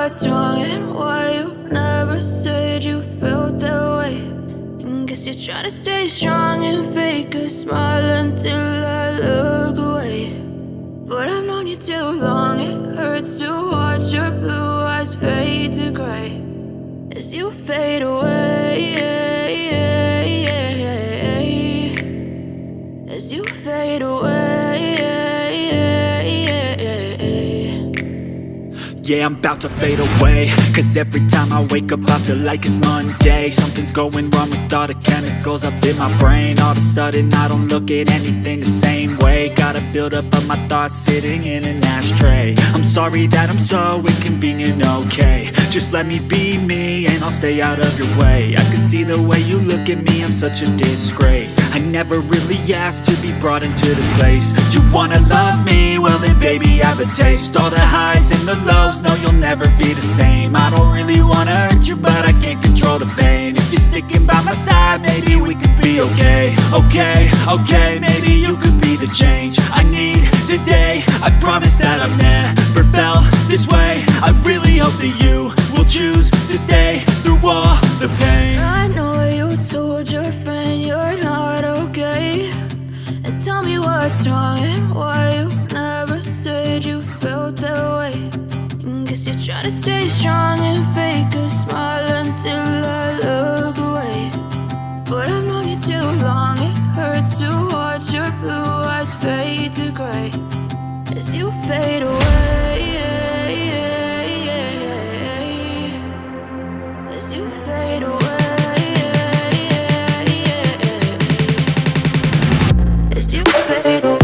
what's wrong and why you never said you felt that way. And guess you're trying to stay strong and fake a smile until I look away. But I've known you too long, it hurts to watch your blue eyes fade to gray as you fade away, as you fade away. Yeah, I'm about to fade away, cause every time I wake up I feel like it's Monday. Something's going wrong with all the chemicals up in my brain. All of a sudden I don't look at anything the same way. Got a buildup of my thoughts sitting in an ashtray. I'm sorry that I'm so inconvenient, okay. Just let me be me and I'll stay out of your way. I can see the way you look at me, I'm such a disgrace. I never really asked to be brought into this place. You wanna love me? Well then baby I have a taste. All the highs and the lows, no, you'll never be the same. I don't really wanna hurt you, but I can't control the pain. If you're sticking by my side, maybe we could be okay. Okay, maybe you could be the change I need today. I promise that I've never felt this way. I really hope that you will choose to stay through all the pain. I know you told your friend you're not okay, and tell me what's wrong and why you never said you felt that way. Guess you're trying to stay strong and fake a smile until I look away. But I've known you too long, it hurts to watch your blue eyes fade to gray as you fade away, as you fade away, as you fade away.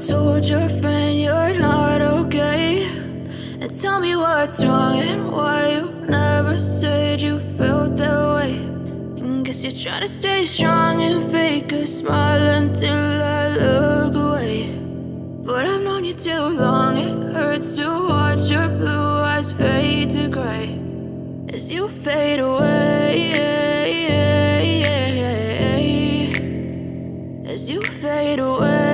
Told your friend you're not okay, and tell me what's wrong and why you never said you felt that way. And guess you're trying to stay strong and fake a smile until I look away. But I've known you too long, it hurts to watch your blue eyes fade to gray as you fade away, as you fade away.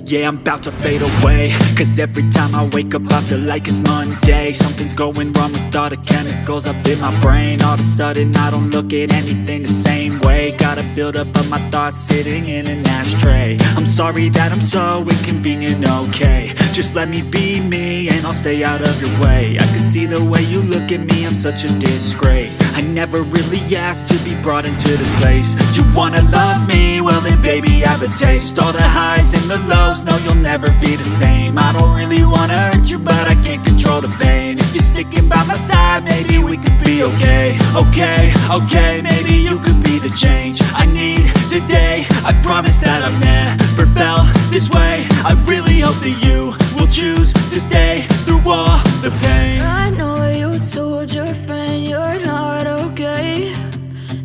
Yeah, I'm about to fade away, cause every time I wake up I feel like it's Monday. Something's going wrong with all the chemicals up in my brain. All of a sudden I don't look at anything the same way. way. Got a buildup of my thoughts sitting in an ashtray. I'm sorry that I'm so inconvenient, okay. Just let me be me and I'll stay out of your way. I can see the way you look at me, I'm such a disgrace. I never really asked to be brought into this place. You wanna love me? Well then baby, have a taste. All the highs and the lows, no you'll never be the same. I don't really wanna hurt you, but I can't control the pain. If you're sticking by my side, maybe we could be okay. Okay, maybe you could be the change I need today. I promise that I've never felt this way. I really hope that you will choose to stay through all the pain. I know you told your friend you're not okay,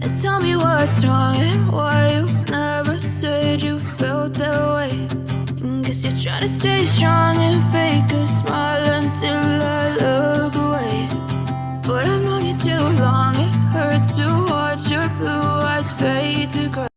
and tell me what's wrong and why you never said you felt that way. Guess you're trying to stay strong and fake a smile until I look away. But I've known you too long, it hurts to watch your blue eyes fade to gray.